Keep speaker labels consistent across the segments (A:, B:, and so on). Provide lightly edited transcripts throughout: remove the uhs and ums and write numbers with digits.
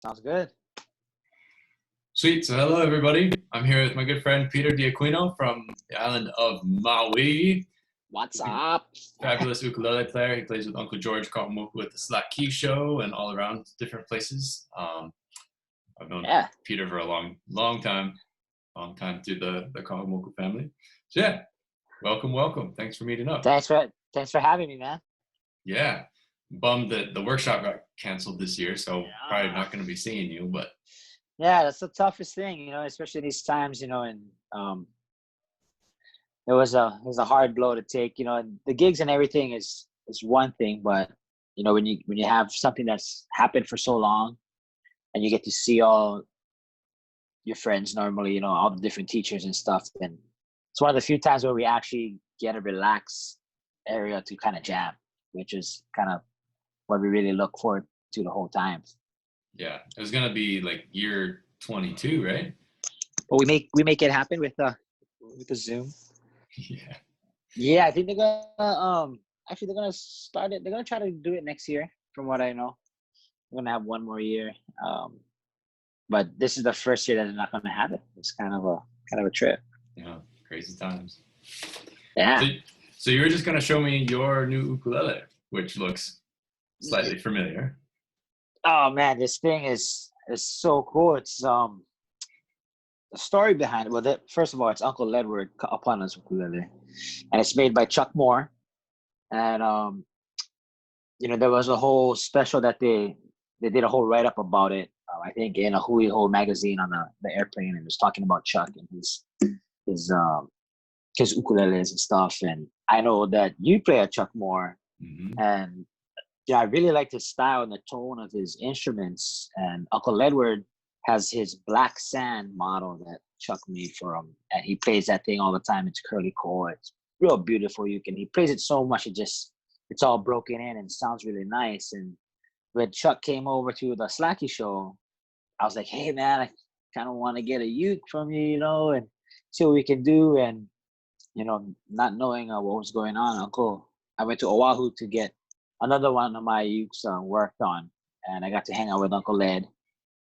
A: Sounds good.
B: Sweet. So hello, everybody. I'm here with my good friend Peter DeAquino from the island of Maui.
A: What's up?
B: Fabulous ukulele player. He plays with Uncle George Kakamoku with the Slack Key Show and all around different places. I've known Peter for a long time through the Kakamoku family. So yeah, welcome. Thanks for meeting up.
A: Thanks for having me, man.
B: Yeah, bummed that the workshop got canceled this year, so probably not going to be seeing you, but.
A: Yeah, that's the toughest thing, especially these times, and it was a hard blow to take, and the gigs and everything is one thing, but when you have something that's happened for so long and you get to see all your friends normally, all the different teachers and stuff, and it's one of the few times where we actually get a relaxed area to kind of jam, which is kind of what we really look forward to the whole time.
B: Yeah, it was gonna be like year 22, right?
A: But we make it happen with the Zoom. Yeah, I think they're gonna actually they're gonna start it. They're gonna try to do it next year, from what I know. We're gonna have one more year, but this is the first year that they're not gonna have it. It's kind of a trip.
B: Yeah, crazy times.
A: Yeah.
B: So you were just gonna show me your new ukulele, which looks slightly familiar.
A: Oh man, this thing is so cool. It's the story behind it. Well, first of all, it's Uncle Edward Kapanas ukulele, and it's made by Chuck Moore. And there was a whole special that they did a whole write up about it. I think in a Hui magazine on the airplane, and it was talking about Chuck and his ukuleles and stuff. And I know that you play a Chuck Moore, and I really like the style and the tone of his instruments. And Uncle Edward has his black sand model that Chuck made for him, and he plays that thing all the time. It's curly core. It's real beautiful. He plays it so much, it's all broken in and sounds really nice. And when Chuck came over to the Slacky show, I was like, hey man, I kind of want to get a uke from you, and see what we can do. And not knowing what was going on, I went to Oahu to get another one of my ukes worked on, and I got to hang out with Uncle Ed.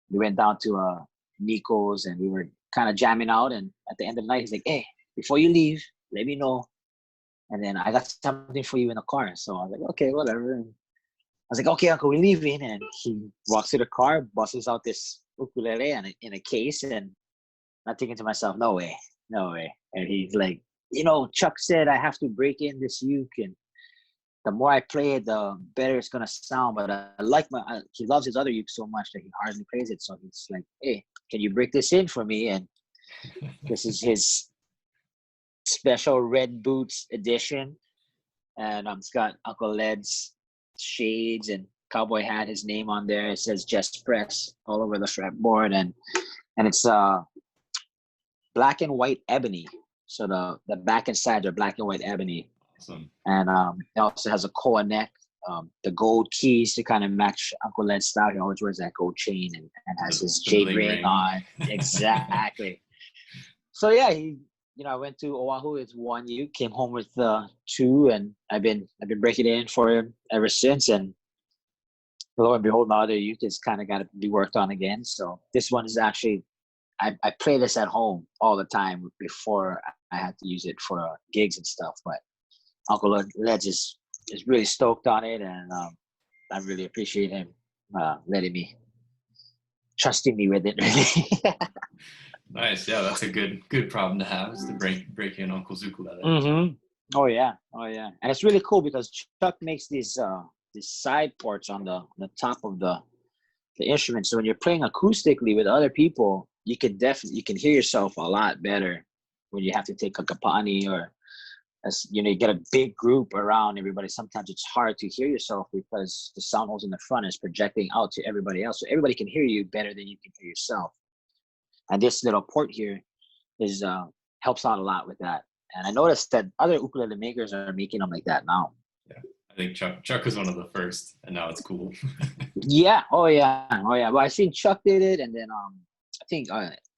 A: We went down to Nico's, and we were kind of jamming out. And at the end of the night, he's like, hey, before you leave, let me know. And then I got something for you in the car. So I was like, okay, whatever. And I was like, okay, Uncle, we're leaving. And he walks to the car, busts out this ukulele in a case. And I'm thinking to myself, no way. And he's like, Chuck said I have to break in this uke, and the more I play it, the better it's gonna sound. But he loves his other uke so much that he hardly plays it. So he's like, hey, can you break this in for me? And this is his special Red Boots edition. And it's got Uncle Ed's shades and cowboy hat, his name on there. It says Just Press all over the fretboard. And it's black and white ebony. So the back and sides are black and white ebony.
B: Awesome.
A: And it also has a koa neck, the gold keys to kind of match Uncle Ed's style. He always wears that gold chain and has his jade ring on. Exactly. So yeah, I went to Oahu with one uke, came home with two, and I've been breaking it in for him ever since. And lo and behold, my other uke is kind of got to be worked on again. So this one is actually, I play this at home all the time before I had to use it for gigs and stuff. But Uncle Led is really stoked on it, and I really appreciate him trusting me with it. Really.
B: Nice, yeah, that's a good problem to have, is to break in Uncle's ukulele.
A: Mm-hmm. Oh yeah, and it's really cool because Chuck makes these side ports on the top of the instrument. So when you're playing acoustically with other people, you can hear yourself a lot better when you have to take a kapani, or you get a big group around everybody. Sometimes it's hard to hear yourself because the sound holes in the front is projecting out to everybody else, so everybody can hear you better than you can hear yourself. And this little port here helps out a lot with that. And I noticed that other ukulele makers are making them like that now.
B: Yeah, I think Chuck was one of the first, and now it's cool.
A: Yeah. Oh yeah. Well, I seen Chuck did it, and then I think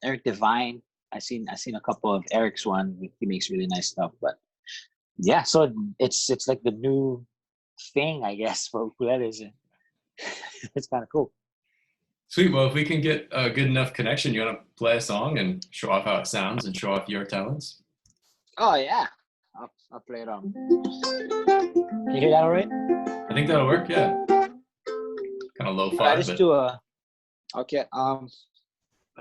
A: Eric Devine. I seen a couple of Eric's one. He makes really nice stuff. But yeah, so it's like the new thing, I guess, for ukuleles. It's kind of cool.
B: Sweet. Well, if we can get a good enough connection, you want to play a song and show off how it sounds and show off your talents?
A: Oh yeah, I'll play it on. Can you hear that all right?
B: I think that'll work. Yeah. Kind of lo-fi.
A: I just do a. Okay. Let's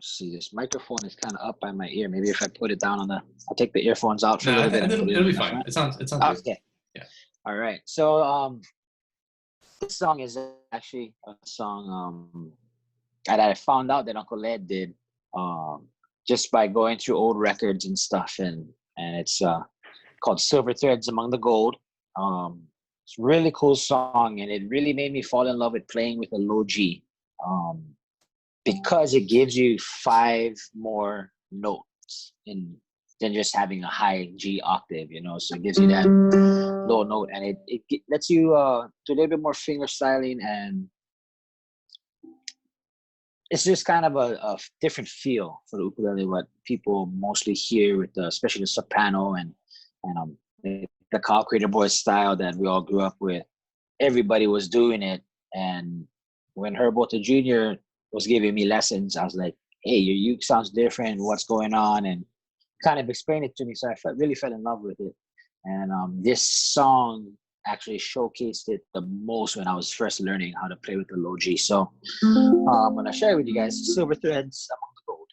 A: see. This microphone is kind of up by my ear. Maybe if I put it down on the, I'll take the earphones out for a little bit. And
B: it'll be fine. It sounds good.
A: Okay.
B: Yeah.
A: All right. So this song is actually a song that I found out that Uncle Ed did just by going through old records and stuff, and it's called Silver Threads Among the Gold. It's a really cool song, and it really made me fall in love with playing with a low G because it gives you 5 more notes than just having a high G octave, you know. So it gives you that low note, and it lets you do a little bit more finger styling, and it's just kind of a different feel for the ukulele, what people mostly hear with especially the soprano and the Kyle Crater Boys style that we all grew up with. Everybody was doing it, and when Herb Otter Jr. was giving me lessons, I was like, "Hey, your uke sounds different. What's going on?" And kind of explained it to me, so I really fell in love with it. And this song actually showcased it the most when I was first learning how to play with the low G. So I'm gonna share with you guys Silver Threads Among the Gold.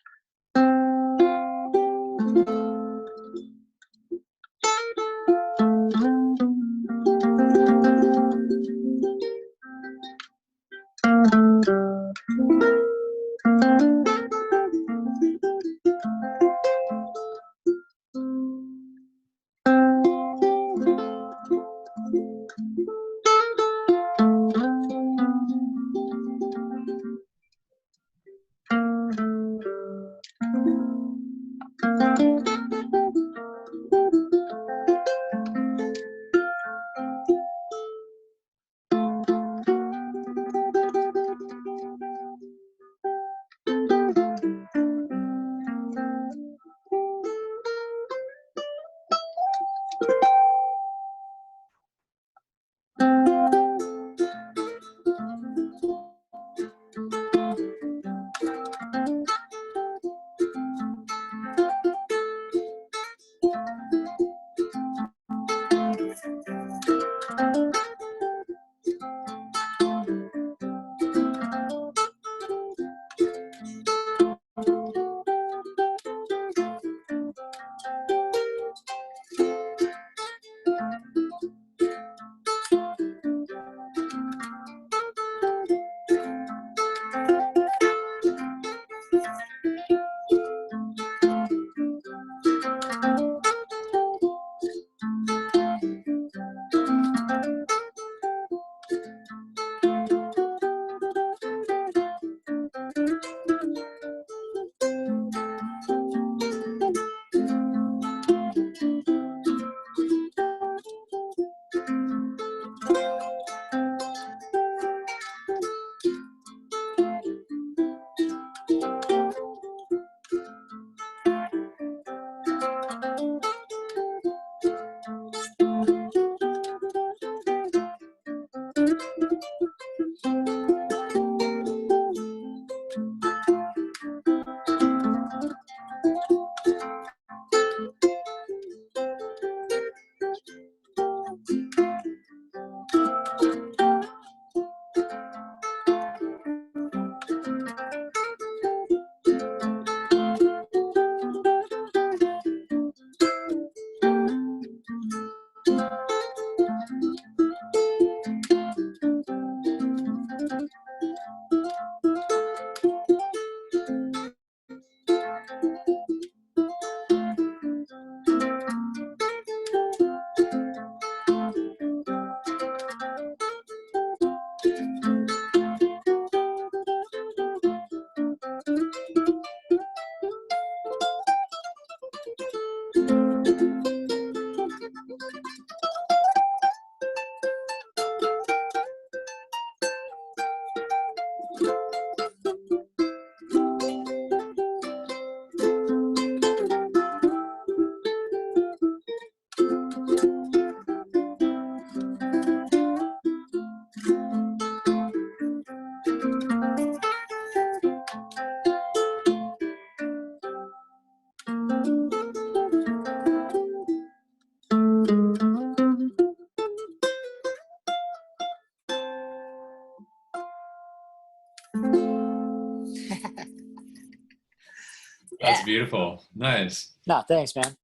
B: That's beautiful. Nice.
A: No, thanks, man.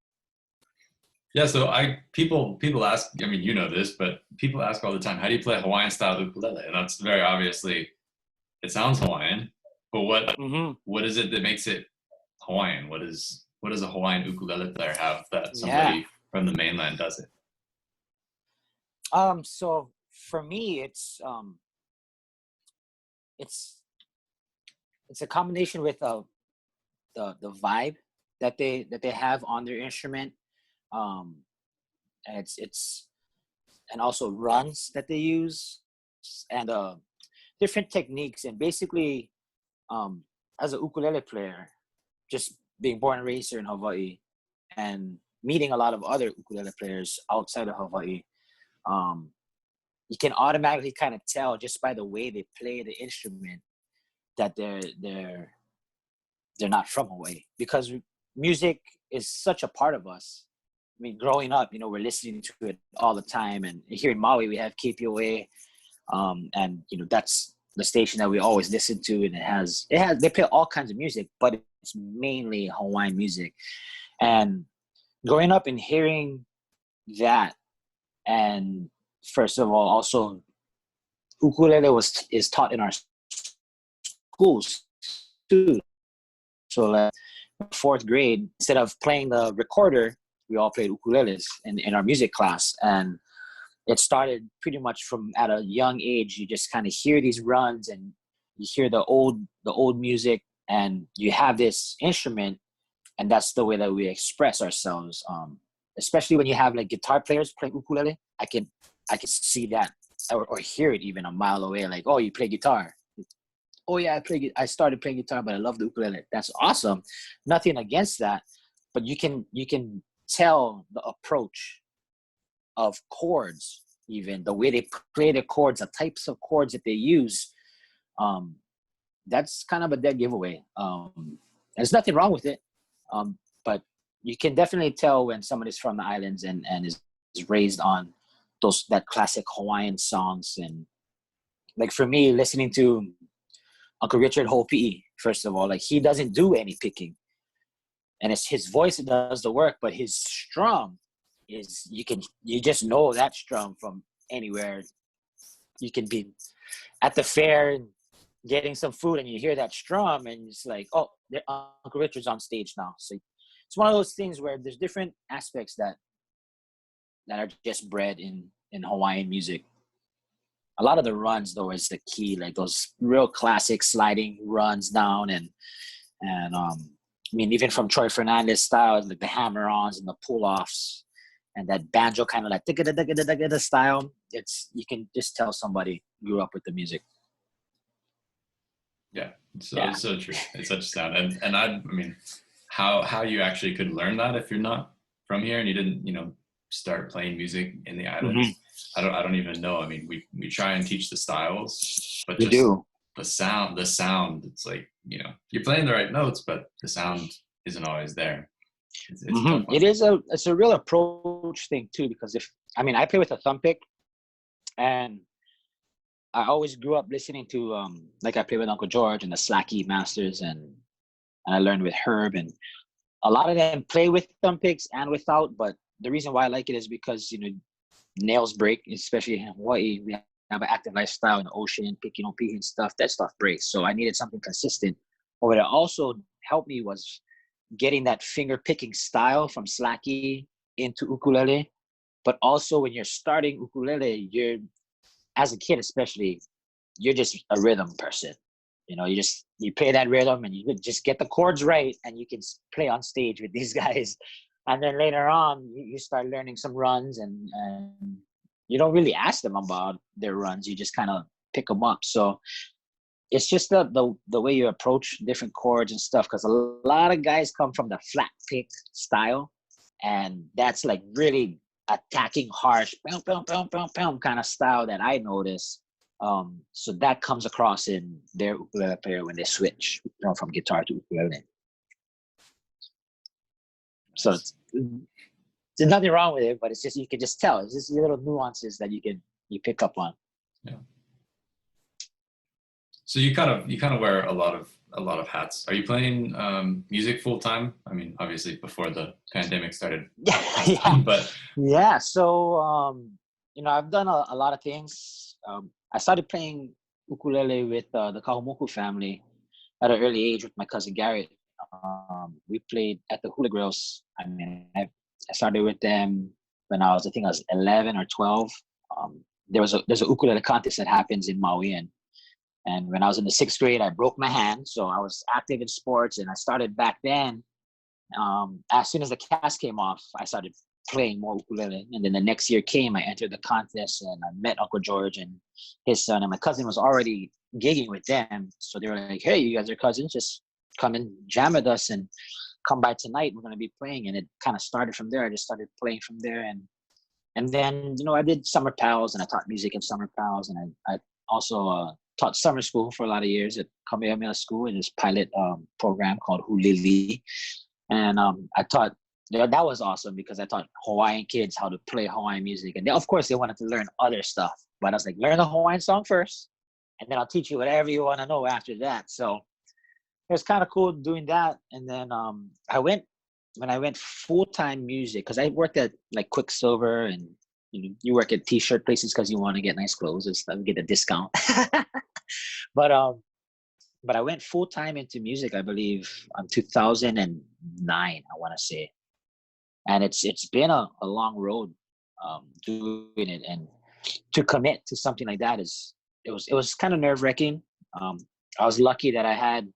B: Yeah, so people ask, I mean, you know this, but people ask all the time, how do you play Hawaiian style ukulele? And that's very obviously, it sounds Hawaiian, but what is it that makes it Hawaiian? What does a Hawaiian ukulele player have that somebody from the mainland doesn't?
A: So for me, it's a combination with the vibe that they have on their instrument, and it's and also runs that they use, and different techniques. And basically, as a ukulele player, just being born and raised here in Hawaii and meeting a lot of other ukulele players outside of Hawaii, you can automatically kind of tell just by the way they play the instrument that they're not from Hawaii, because music is such a part of us. I mean, growing up, we're listening to it all the time, and here in Maui we have KPOA, and that's the station that we always listen to, and they play all kinds of music, but it's mainly Hawaiian music. And growing up and hearing that, and first of all, also ukulele is taught in our schools too. So like fourth grade, instead of playing the recorder, we all played ukuleles in our music class. And it started pretty much from at a young age. You just kind of hear these runs, and you hear the old music, and you have this instrument, and that's the way that we express ourselves. Especially when you have like guitar players playing ukulele, I can see that or hear it even a mile away. Like, oh, you play guitar. Oh yeah, I started playing guitar, but I love the ukulele. That's awesome. Nothing against that, but you can tell the approach of chords, even the way they play the chords, the types of chords that they use. That's kind of a dead giveaway. There's nothing wrong with it, but you can definitely tell when somebody's from the islands and is raised on that classic Hawaiian songs. And like for me, listening to Uncle Richard Hopi'i, first of all, like he doesn't do any picking, and it's his voice that does the work, but his strum is you just know that strum from anywhere. You can be at the fair and getting some food, and you hear that strum, and it's like, oh, Uncle Richard's on stage now. So it's one of those things where there's different aspects that are just bred in Hawaiian music. A lot of the runs, though, is the key, like those real classic sliding runs down, and I mean, even from Troy Fernandez style, like the hammer-ons and the pull-offs, and that banjo kind of like the style. You can just tell somebody grew up with the music.
B: Yeah, it's so true. It's such a sound, and I mean, how you actually could learn that if you're not from here and you didn't, start playing music in the islands. Mm-hmm. I don't even know. I mean, we try and teach the styles, but the sound, it's like, you're playing the right notes, but the sound isn't always there. It's
A: it's a real approach thing too, because I play with a thumb pick, and I always grew up listening to like I play with Uncle George and the Slacky Masters, and I learned with Herb, and a lot of them play with thumb picks and without, but the reason why I like it is because nails break, especially in Hawaii. We have an active lifestyle in the ocean, picking on and stuff. That stuff breaks. So I needed something consistent. But what it also helped me was getting that finger picking style from Slacky into ukulele. But also when you're starting ukulele, as a kid especially, you're just a rhythm person. You play that rhythm and you just get the chords right, and you can play on stage with these guys. And then later on, you start learning some runs, and you don't really ask them about their runs. You just kind of pick them up. So it's just the way you approach different chords and stuff, because a lot of guys come from the flat pick style, and that's like really attacking, harsh, kind of style that I notice. So that comes across in their ukulele player when they switch from guitar to ukulele. So there's nothing wrong with it, but it's just, you can just tell. It's just little nuances that you pick up on.
B: Yeah. So you kind of wear a lot of a lot of hats. Are you playing music full time? I mean, obviously before the pandemic started.
A: Yeah.
B: But
A: Yeah. So, I've done a lot of things. I started playing ukulele with the Kahumoku family at an early age with my cousin Garrett. We played at the Hula Grills. I mean, I started with them when I think I was 11 or 12. There's a ukulele contest that happens in Maui, and when I was in the 6th grade, I broke my hand. So I was active in sports, and I started back then. As soon as the cast came off, I started playing more ukulele. And then the next year came, I entered the contest, and I met Uncle George and his son. And my cousin was already gigging with them. So they were like, hey, you guys are cousins, just come and jam with us and come by tonight. We're going to be playing. And it kind of started from there. I just started playing from there. And then, I did Summer Pals, and I taught music in Summer Pals. And I also taught summer school for a lot of years at Kamehameha School in this pilot program called Hulili. And I taught, that was awesome because I taught Hawaiian kids how to play Hawaiian music. And of course, they wanted to learn other stuff. But I was like, learn the Hawaiian song first, and then I'll teach you whatever you want to know after that. So it was kind of cool doing that. And then when I went full-time music, because I worked at like Quicksilver, and you work at t-shirt places because you want to get nice clothes and stuff, get a discount. But I went full-time into music, I believe, in 2009, I want to say. And it's been a long road doing it. And to commit to something like that it was kind of nerve-wracking. I was lucky that I had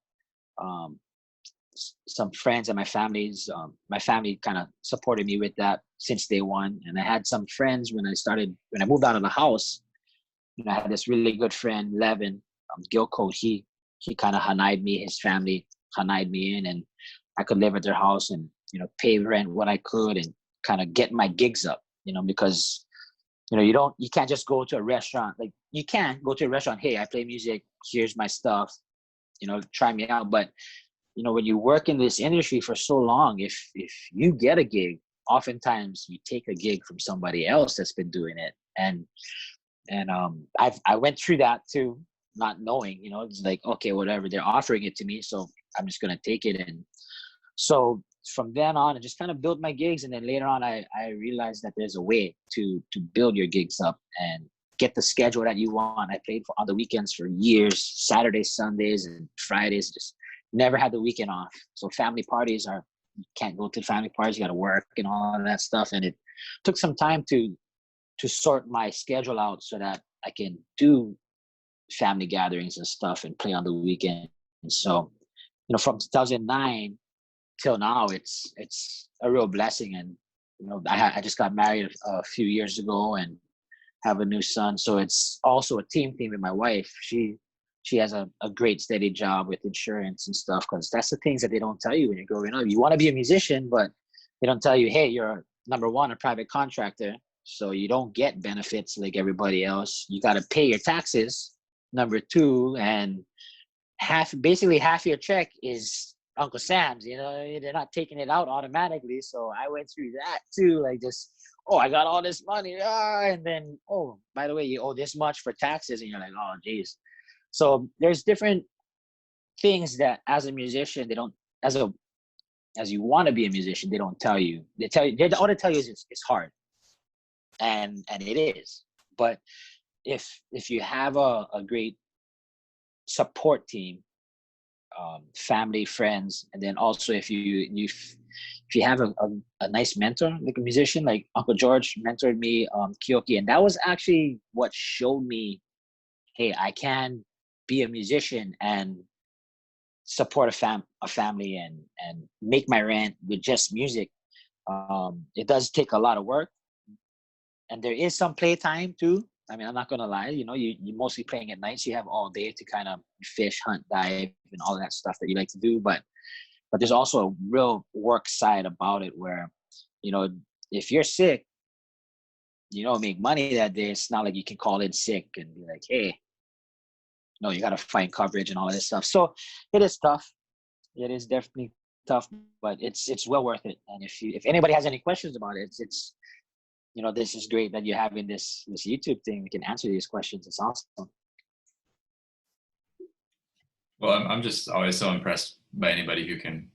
A: some friends and my family kind of supported me with that since day one. And I had some friends when I moved out of the house. I had this really good friend, Levin Gilcoat. He kind of hanai'd me, his family hanai'd me in, and I could live at their house and, pay rent what I could and kind of get my gigs up, because, you can't just go to a restaurant. Like, you can go to a restaurant, hey, I play music, here's my stuff, try me out. But, when you work in this industry for so long, if you get a gig, oftentimes you take a gig from somebody else that's been doing it. And I went through that too, not knowing, it's like, okay, whatever, they're offering it to me, so I'm just gonna take it. And so from then on, I just kind of built my gigs. And then later on, I realized that there's a way to build your gigs up and get the schedule that you want. I played on the weekends for years, Saturdays, Sundays, and Fridays. Just never had the weekend off. So family parties you can't go to family parties, you got to work and all of that stuff. And it took some time to sort my schedule out so that I can do family gatherings and stuff and play on the weekend. And so, from 2009 till now, it's a real blessing. And, I just got married a few years ago and have a new son. So it's also a team thing with my wife. She has a great steady job with insurance and stuff, because that's the things that they don't tell you when you're growing up. You want to be a musician, but they don't tell you, hey, you're number one, a private contractor. So you don't get benefits like everybody else. You got to pay your taxes, number two, and basically half your check is Uncle Sam's. They're not taking it out automatically. So I went through that too, like just, oh, I got all this money, and then, oh, by the way, you owe this much for taxes, and you're like, oh, geez. So there's different things that as a musician, they don't, as you want to be a musician, they don't tell you. All they tell you is it's hard. And it is. But if you have a great support team, family, friends, and then also if you have a nice mentor, like a musician, like Uncle George mentored me, Kyoki, and that was actually what showed me, hey, I can be a musician and support a family and make my rent with just music. It does take a lot of work, and there is some playtime too. I mean, I'm not gonna lie. You're mostly playing at night, so you have all day to kind of fish, hunt, dive, and all that stuff that you like to do. But there's also a real work side about it where, if you're sick, you don't make money that day. It's not like you can call in sick and be like, hey, no, you got to find coverage and all this stuff. So it is tough. It is definitely tough, but it's well worth it. And if anybody has any questions about it, it's this is great that you're having this YouTube thing. We can answer these questions. It's awesome.
B: Well, I'm just always so impressed by anybody who can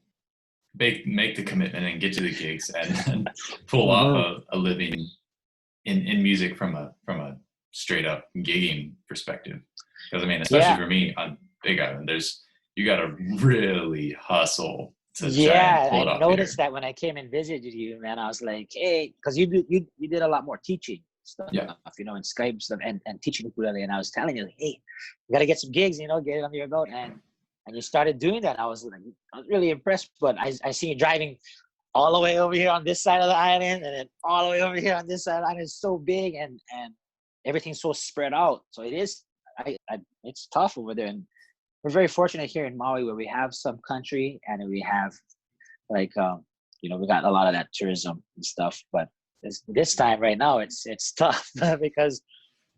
B: make the commitment and get to the gigs and pull off
A: Mm-hmm.
B: a living in music from a straight up gigging perspective. Because I mean, especially
A: Yeah.
B: for me on Big Island, you got to really hustle to try and
A: Yeah,
B: pull
A: I
B: it off
A: noticed
B: here.
A: that when I came and visited you, man. I was like, hey, because you did a lot more teaching stuff,
B: Yeah.
A: and Skype stuff and teaching ukulele. And I was telling you, hey, you gotta get some gigs, get it under your belt. And you started doing that. I was really impressed. But I see you driving all the way over here on this side of the island, and then all the way over here on this side of the island. It's so big and everything's so spread out. So it is, it's tough over there. And we're very fortunate here in Maui where we have some country and we have like we got a lot of that tourism and stuff. But this time right now it's tough because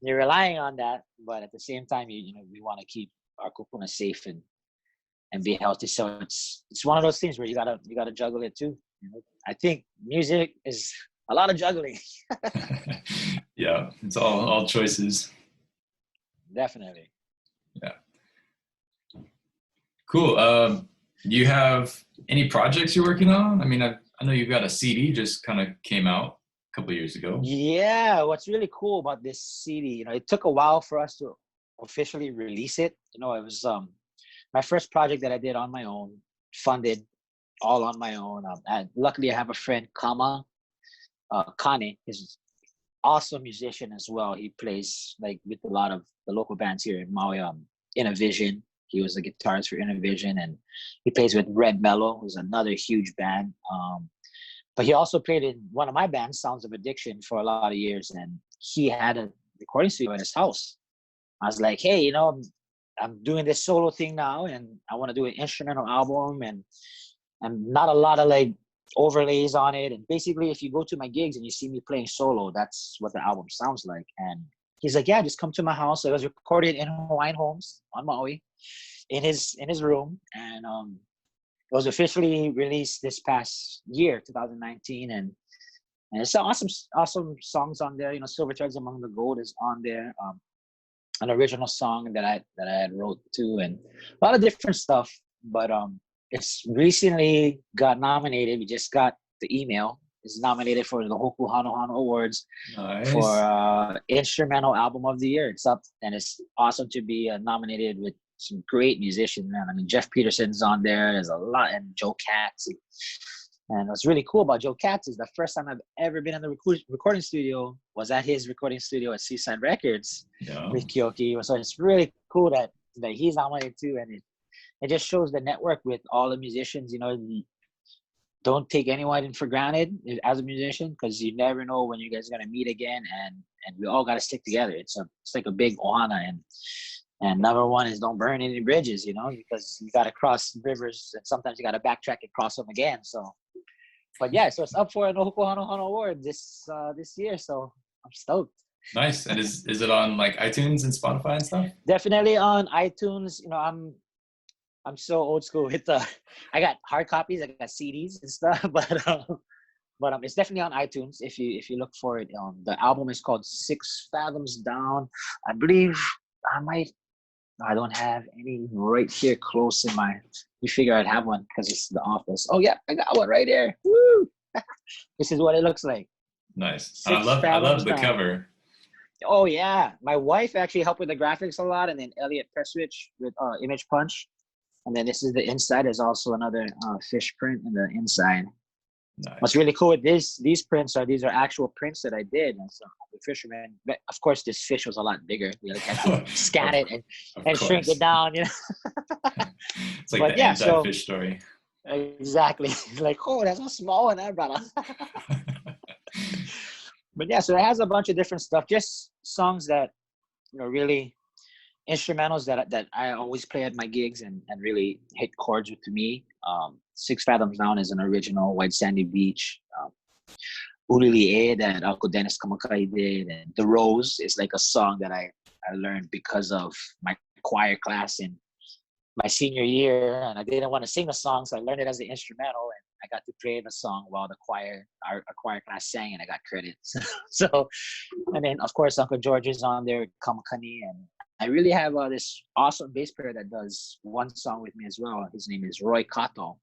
A: you're relying on that, but at the same time we want to keep our kupuna safe and be healthy. So it's one of those things where you gotta juggle it too. I think music is a lot of juggling.
B: Yeah, it's all choices.
A: Definitely.
B: Yeah. Cool. Do you have any projects you're working on? I mean, I know you've got a CD just kind of came out a couple of years ago.
A: Yeah, what's really cool about this CD, it took a while for us to officially release it. It was my first project that I did on my own, funded all on my own. And luckily, I have a friend, Kane, is awesome musician as well. He plays like with a lot of the local bands here in Maui. Innovision. He was a guitarist for Innovision, and he plays with Red Mellow, who's another huge band. But he also played in one of my bands, Sounds of Addiction, for a lot of years, and he had a recording studio at his house. I was like, hey, I'm doing this solo thing now, and I want to do an instrumental album, and not a lot of like overlays on it. And basically, if you go to my gigs and you see me playing solo, that's what the album sounds like. And he's like, yeah, just come to my house. So it was recorded in Hawaiian homes on Maui, in his room, and it was officially released this past year, 2019, and it's awesome songs on there. Silver Threads Among the Gold is on there. An original song that I had wrote too, and a lot of different stuff. But it's recently got nominated. We just got the email. It's nominated for the Hoku Hano Hano Awards.
B: Nice.
A: For Instrumental Album of the Year. It's up, and it's awesome to be nominated with some great musicians, man. I mean, Jeff Peterson's on there. There's a lot, and Joe Katz. And what's really cool about Joe Katz is the first time I've ever been in the recording studio was at his recording studio at Seaside Records with Kyoki. So it's really cool that he's nominated too, and it just shows the network with all the musicians. Don't take anyone for granted as a musician, because you never know when you guys are gonna meet again, and we all gotta stick together. It's like a big ohana, and number one is don't burn any bridges, because you gotta cross rivers, and sometimes you gotta backtrack and cross them again. So, but yeah, so it's up for an Oahu Hano Hano Award this year. So I'm stoked.
B: Nice. And is it on like iTunes and Spotify and stuff?
A: Definitely on iTunes. I'm so old school with I got hard copies, I got CDs and stuff, but it's definitely on iTunes if you look for it. The album is called Six Fathoms Down. I believe I don't have any right here close in my. You figure I'd have one because it's the office. Oh yeah, I got one right here. Woo! This is what it looks like.
B: Nice. I love the cover.
A: Oh yeah, my wife actually helped with the graphics a lot, and then Elliot Presswich with Image Punch. And then this is the inside. There's also another fish print in the inside. Nice. What's really cool with these prints these are actual prints that I did. And so the Fisherman, but of course, this fish was a lot bigger. You had to scan it and shrink it down.
B: It's like the anti-fish story.
A: Exactly. Like, oh, that's a small one, brother. But yeah, so it has a bunch of different stuff. Just songs that really instrumentals that I always play at my gigs and really hit chords with me. Six Fathoms Down is an original, White Sandy Beach. Ulili'e that Uncle Dennis Kamakai did, and The Rose is like a song that I learned because of my choir class in my senior year, and I didn't want to sing the song, so I learned it as an instrumental, and I got to play the song while our choir class sang, and I got credits. So, and then of course Uncle George is on there, Kamakani, and I really have this awesome bass player that does one song with me as well. His name is Roy Kato,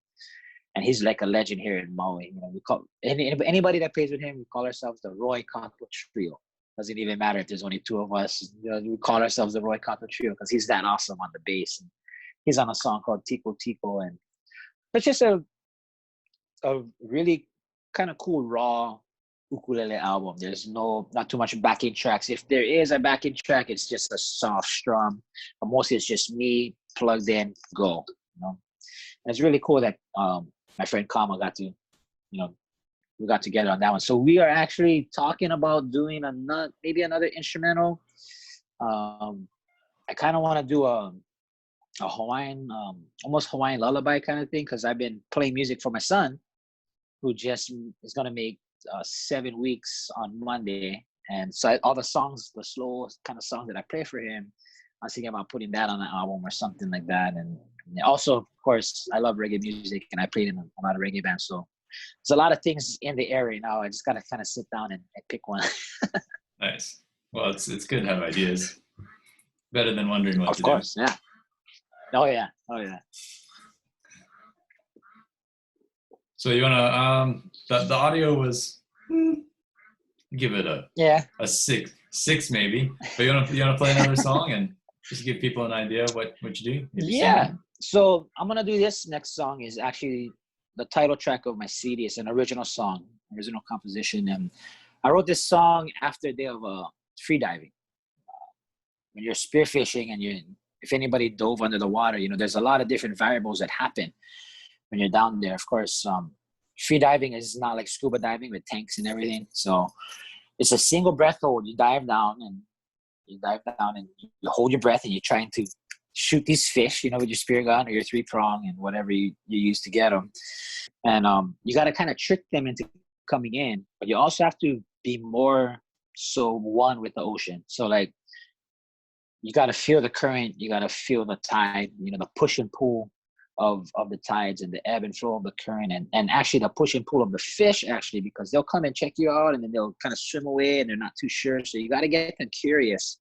A: and he's like a legend here in Maui. You know, we call anybody that plays with him, we call ourselves the Roy Kato Trio. Doesn't even matter if there's only two of us. You know, we call ourselves the Roy Kato Trio because he's that awesome on the bass. And he's on a song called Tico Tico, and it's just a really kind of cool raw ukulele album. There's not too much backing tracks. If there is a backing track, it's just a soft strum. But mostly it's just me plugged in, go. You know, and it's really cool that my friend Kama got to, we got together on that one. So we are actually talking about doing maybe another instrumental. I kind of want to do a Hawaiian, almost Hawaiian lullaby kind of thing, because I've been playing music for my son, who just is going to make 7 weeks on Monday. And so all the songs, the slow kind of songs that I play for him, I was thinking about putting that on an album or something like that. And also, of course, I love reggae music, and I played in a lot of reggae bands. So there's a lot of things in the air right now. I just got to kind of sit down and pick one.
B: Nice. Well, it's good to have ideas. Better than wondering what to do.
A: Of course, yeah. Oh, yeah.
B: So you want to, the audio was, give it a six maybe. But you want to play another song and just give people an idea of what you do?
A: Yeah. Singing? So I'm going to do this next song is actually the title track of my CD. It's an original song, original composition. And I wrote this song after a day of free diving. When you're spearfishing and if anybody dove under the water, there's a lot of different variables that happen when you're down there. Of course, free diving is not like scuba diving with tanks and everything. So it's a single breath hold. You dive down and you hold your breath and you're trying to shoot these fish, with your spear gun or your 3-prong and whatever you use to get them. And you got to kind of trick them into coming in, but you also have to be more so one with the ocean. So like, you got to feel the current, you got to feel the tide, the push and pull of the tides and the ebb and flow of the current, and actually the push and pull of the fish, actually, because they'll come and check you out and then they'll kind of swim away and they're not too sure. So you got to get them curious.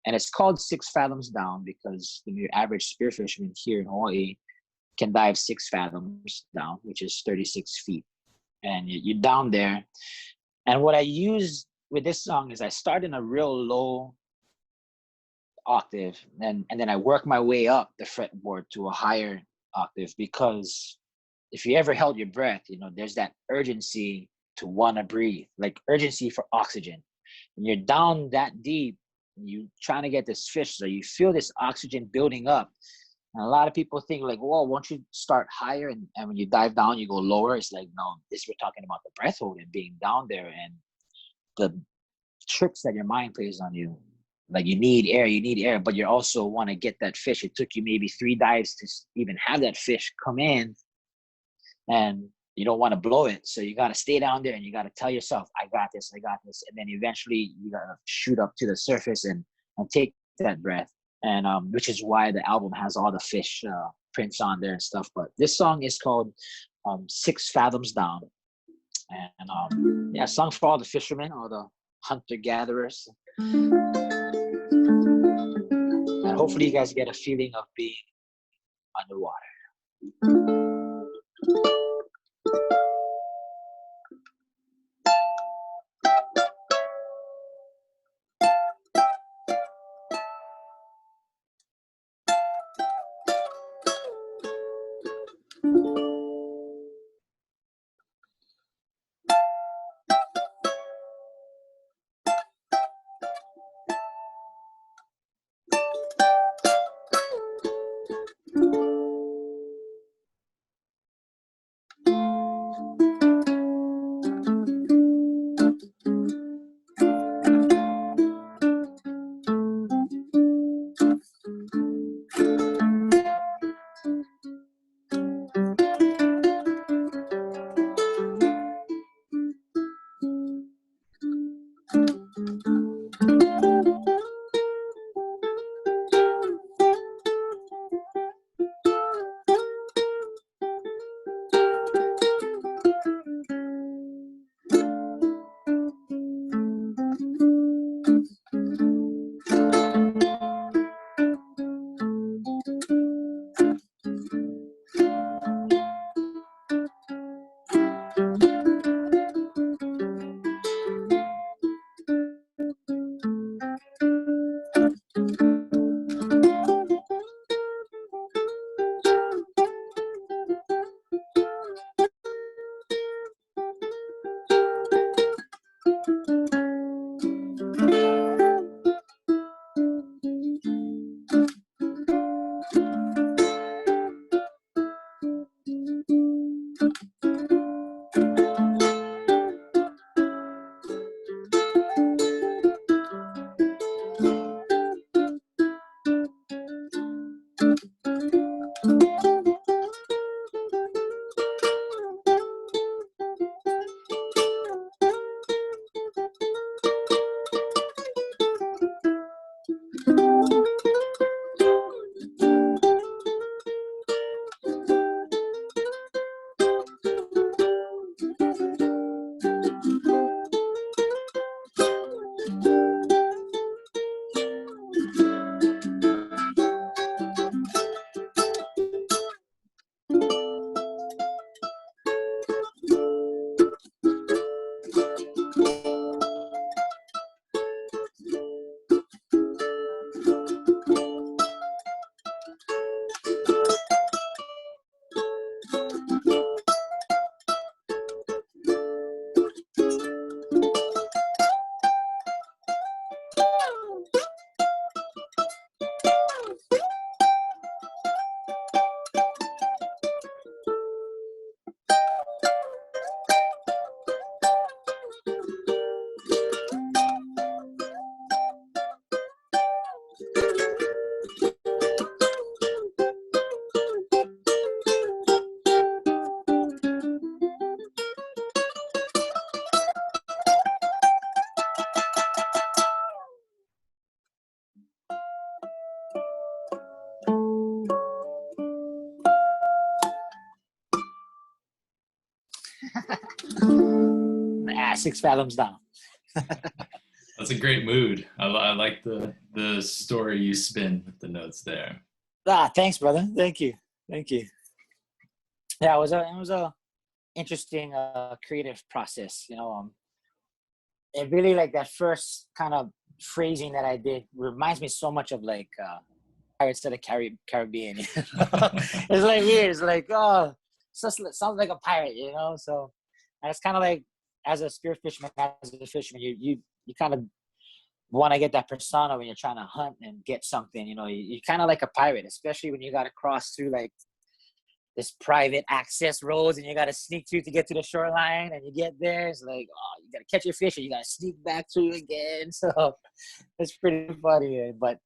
A: And it's called 6 fathoms down because your average spearfisherman here in Hawaii can dive 6 fathoms down, which is 36 feet. And you're down there. And what I use with this song is I start in a real low octave and then I work my way up the fretboard to a higher octave, because if you ever held your breath, there's that urgency to want to breathe, like urgency for oxygen. When you're down that deep, you trying to get this fish, so you feel this oxygen building up. And a lot of people think like, well, won't you start higher and when you dive down you go lower? It's like, no, we're talking about the breath hold and being down there and the tricks that your mind plays on you. Like you need air, but you also want to get that fish. It took you maybe 3 dives to even have that fish come in, and you don't want to blow it. So you got to stay down there and you got to tell yourself, I got this. And then eventually you got to shoot up to the surface and take that breath. And which is why the album has all the fish prints on there and stuff. But this song is called 6 Fathoms Down. And song for all the fishermen, all the hunter-gatherers. And hopefully you guys get a feeling of being underwater. 6 fathoms down.
B: That's a great mood. I like the story you spin with the notes there.
A: Thanks, brother. Thank you. Yeah, it was a interesting creative process. It really, like, that first kind of phrasing that I did reminds me so much of like Pirates of the Caribbean. It's like weird. It's like, oh, sounds like a pirate, So, and it's kind of like, as a spear fisherman, as a fisherman, you kind of want to get that persona when you're trying to hunt and get something. You kind of like a pirate, especially when you got to cross through like this private access roads and you got to sneak through to get to the shoreline, and you get there, it's like, oh, you got to catch your fish and you got to sneak back through again. So it's pretty funny, but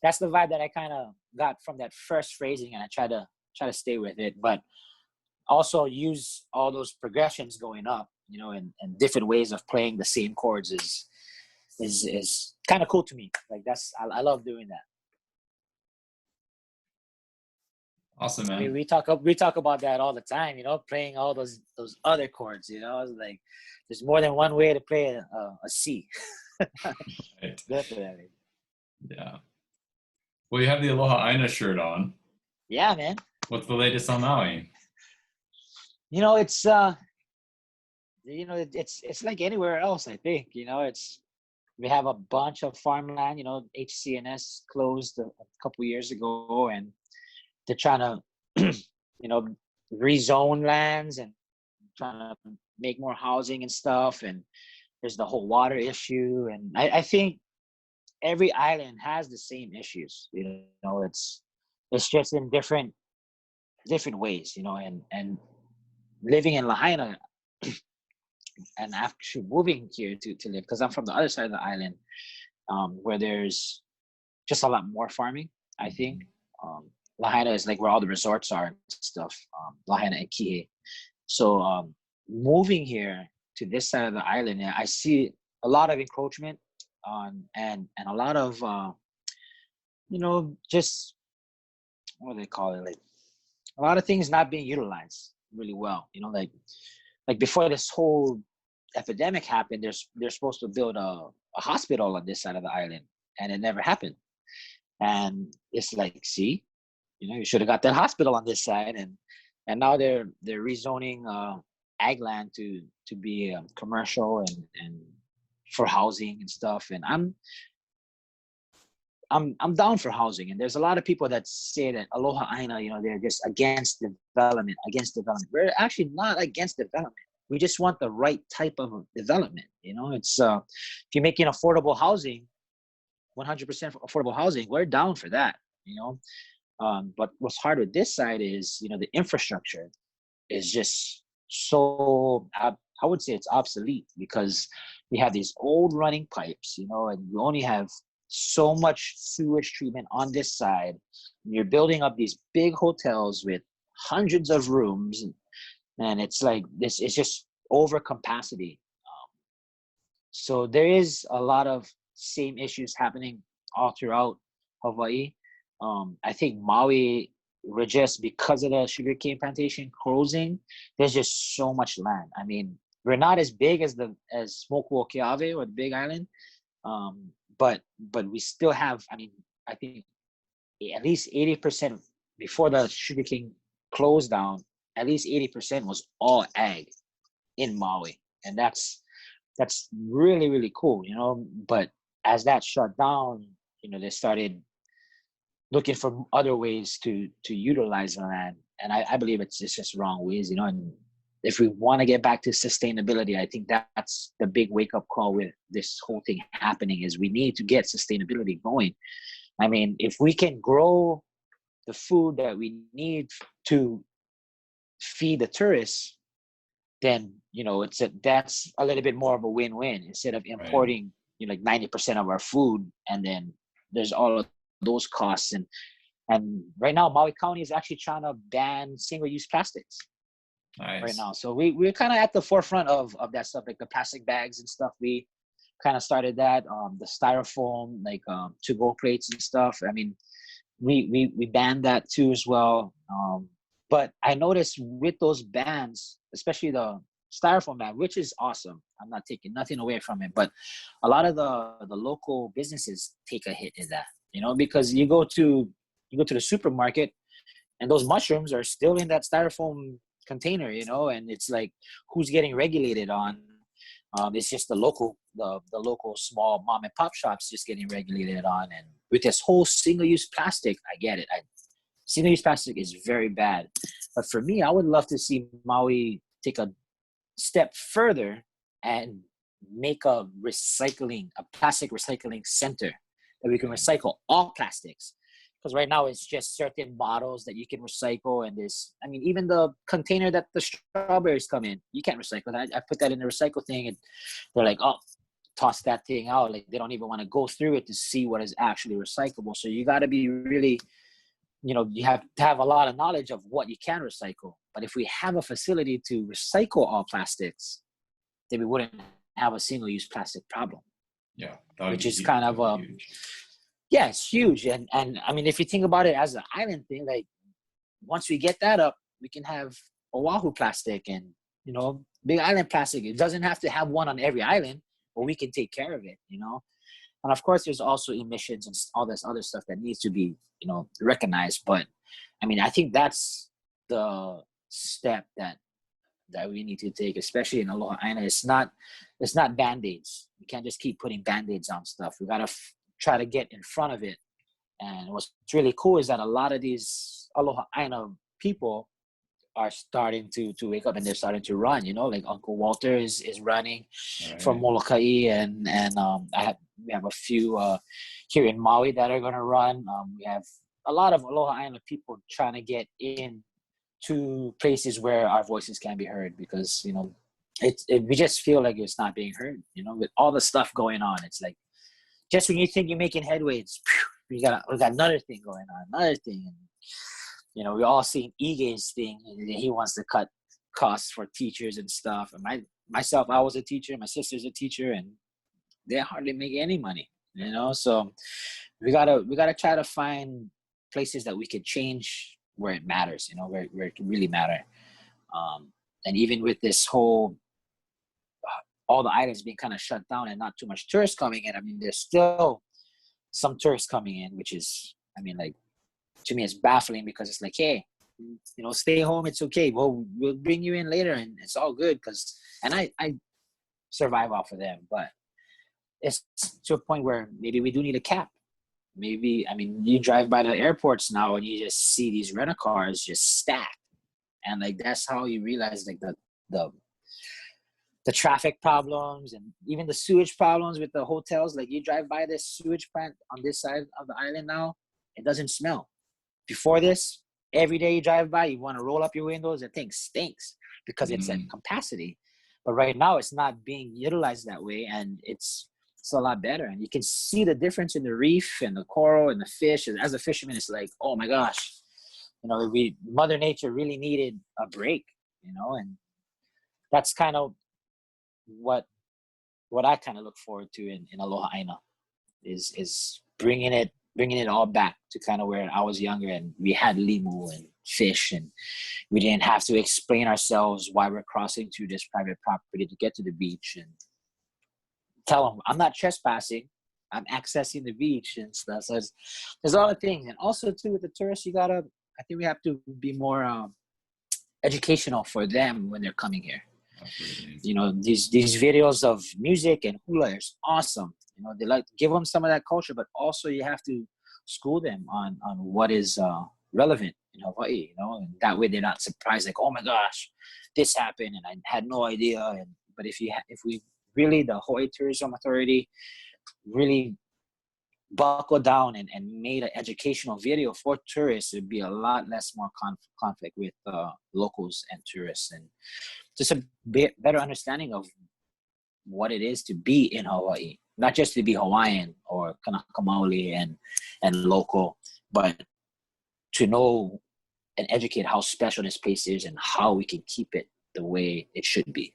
A: that's the vibe that I kind of got from that first phrasing, and I try to stay with it, but also use all those progressions going up, and different ways of playing the same chords is kind of cool to me. Like, I love doing that.
B: Awesome, man.
A: I mean, we talk about that all the time, playing all those other chords, It's like there's more than one way to play a C.
B: Right.
A: Definitely.
B: Yeah. Well, you have the Aloha Aina shirt on.
A: Yeah, man.
B: What's the latest on Maui?
A: It's it's like anywhere else, I think. We have a bunch of farmland. HCNS closed a couple years ago, and they're trying to rezone lands and trying to make more housing and stuff, and there's the whole water issue, and I think every island has the same issues. It's just in different ways, and living in Lahaina and actually moving here to live, because I'm from the other side of the island, where there's just a lot more farming, I think. Lahaina is like where all the resorts are and stuff, Lahaina and Kihei. So moving here to this side of the island, I see a lot of encroachment and a lot of just, what do they call it, like a lot of things not being utilized really well. Like before this whole epidemic happened, they're supposed to build a hospital on this side of the island, and it never happened. And it's like, see, you should have got that hospital on this side, and now they're rezoning ag land to be commercial and for housing and stuff. And I'm down for housing, and there's a lot of people that say that Aloha Aina, they're just against development. We're actually not against development. We just want the right type of development. It's if you're making affordable housing, 100% affordable housing, we're down for that. But what's hard with this side is, the infrastructure. is just so, I would say it's obsolete, because we have these old running pipes, you know, and you only have so much sewage treatment on this side. You're building up these big hotels with hundreds of rooms, and it's like this is just over capacity. So there is a lot of same issues happening all throughout Hawaii. I think Maui, we're just, because of the sugarcane plantation closing, there's just so much land. I mean, we're not as big as Moku Keawe or the Big Island, but we still have. I mean, I think at least 80% before the sugarcane closed down. At least 80% was all ag in Maui, and that's really, really cool, you know. But as that shut down, you know, they started looking for other ways to utilize the land, and I believe it's just wrong ways, you know. And if we want to get back to sustainability, I think that's the big wake up call with this whole thing happening, is we need to get sustainability going. I mean, if we can grow the food that we need to feed the tourists, then, you know, that's a little bit more of a win-win, instead of importing, right, you know, like 90% of our food, and then there's all of those costs. And right now Maui County is actually trying to ban single-use plastics. Nice. Right now. So we're kind of at the forefront of that stuff, like the plastic bags and stuff. We kind of started that, the styrofoam, like to-go plates and stuff. I mean, we banned that too as well. But I noticed with those bans, especially the styrofoam ban, which is awesome, I'm not taking nothing away from it, but a lot of the local businesses take a hit in that, you know, because you go to the supermarket and those mushrooms are still in that styrofoam container, you know, and it's like, who's getting regulated on? It's just the local small mom and pop shops just getting regulated on. And with this whole single-use plastic, I get it. Single-use plastic is very bad. But for me, I would love to see Maui take a step further and make a plastic recycling center that we can recycle all plastics. Because right now it's just certain bottles that you can recycle, and even the container that the strawberries come in, you can't recycle that. I put that in the recycle thing, and they're like, oh, toss that thing out. Like, they don't even want to go through it to see what is actually recyclable. So you got to be really, you know, you have to have a lot of knowledge of what you can recycle. But if we have a facility to recycle all plastics, then we wouldn't have a single-use plastic problem.
B: Yeah,
A: which is kind of yeah, it's huge. And I mean, if you think about it as an island thing, like, once we get that up, we can have Oahu plastic and, you know, Big Island plastic. It doesn't have to have one on every island, but we can take care of it, you know. And of course, there's also emissions and all this other stuff that needs to be, you know, recognized. But I mean, I think that's the step that we need to take, especially in Aloha Island. It's not Band-Aids. We can't just keep putting Band-Aids on stuff. We got to try to get in front of it. And what's really cool is that a lot of these Aloha Island people are starting to wake up, and they're starting to run, you know, like Uncle Walter is running from Molokai, and we have a few here in Maui that are going to run. We have a lot of Aloha Island people trying to get in to places where our voices can be heard, because, you know, we just feel like it's not being heard, you know, with all the stuff going on. It's like, just when you think you're making headway, we got another thing going on, another thing. And, you know, we all seen Ige's thing, and he wants to cut costs for teachers and stuff. And myself, I was a teacher, my sister's a teacher, and they hardly make any money, you know. So we gotta try to find places that we can change where it matters, you know, where it can really matter. And even with this whole all the islands being kind of shut down and not too much tourists coming in, I mean, there's still some tourists coming in, which is, I mean, like, to me, it's baffling, because it's like, hey, you know, stay home, it's okay. We'll bring you in later, and it's all good. And I survive off of them, but it's to a point where maybe we do need a cap. Maybe, I mean, you drive by the airports now and you just see these rental cars just stacked, and like, that's how you realize, like, the traffic problems and even the sewage problems with the hotels. Like, you drive by this sewage plant on this side of the island now, it doesn't smell. Before this, Every day you drive by, you want to roll up your windows, the thing stinks because it's at capacity. But right now it's not being utilized that way, and it's a lot better. And you can see the difference in the reef and the coral and the fish. And as a fisherman, it's like, oh my gosh, Mother Nature really needed a break, and that's kind of what I kind of look forward to in Aloha Aina is bringing it all back to kind of where I was younger, and we had limu and fish, and we didn't have to explain ourselves why we're crossing through this private property to get to the beach, and tell them I'm not trespassing, I'm accessing the beach and stuff. So there's a lot of things. And also too, with the tourists, I think we have to be more educational for them when they're coming here. Absolutely. These videos of music and hula is awesome. They like give them some of that culture, but also you have to school them on what is relevant in Hawaii, and that way they're not surprised, like, oh my gosh, this happened and I had no idea. But if we really, the Hawaii Tourism Authority really buckled down and made an educational video for tourists, it'd be a lot less more conflict with locals and tourists, and just a better understanding of what it is to be in Hawaii, not just to be Hawaiian or Kanaka Maoli and local, but to know and educate how special this place is and how we can keep it the way it should be,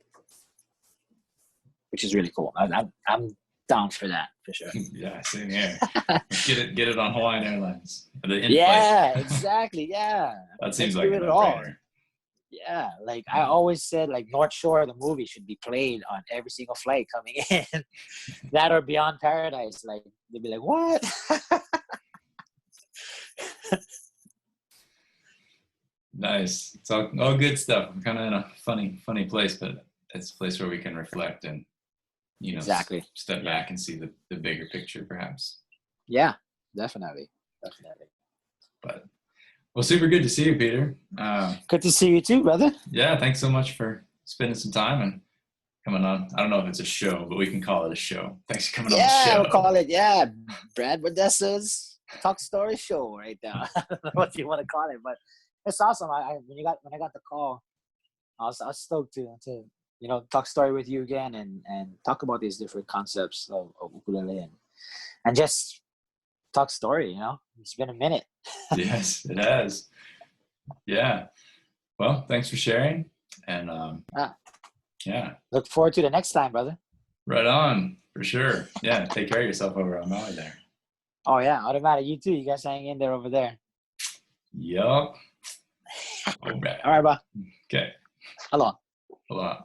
A: which is really cool. I'm down for that, for sure.
B: Yeah, same here. Let's get it on Hawaiian Airlines.
A: Yeah, exactly. Yeah,
B: that seems like a no-brainer.
A: Yeah, like I always said, like North Shore, the movie, should be played on every single flight coming in. That or Beyond Paradise, like they'd be like, what?
B: Nice. It's all good stuff. I'm kind of in a funny place, but it's a place where we can reflect and
A: exactly
B: step back and see the bigger picture, perhaps.
A: Yeah, definitely.
B: But well, super good to see you, Peter.
A: Good to see you too, brother.
B: Yeah, thanks so much for spending some time and coming on. I don't know if it's a show, but we can call it a show. Thanks for coming on the show.
A: Yeah, we'll call it, Brad Bordessa's Talk Story Show right now. I don't know what you want to call it, but it's awesome. When I got the call, I was stoked to talk story with you again and talk about these different concepts of ukulele and just talk story. It's been a minute.
B: Yes, it has. Yeah. Well, thanks for sharing. And yeah.
A: Look forward to the next time, brother.
B: Right on, for sure. Yeah, take care of yourself over on Maui there.
A: Oh yeah, automatic. You too. You guys hang in there over there.
B: Yup. All right.
A: All right, bro.
B: Okay.
A: Aloha.
B: Aloha.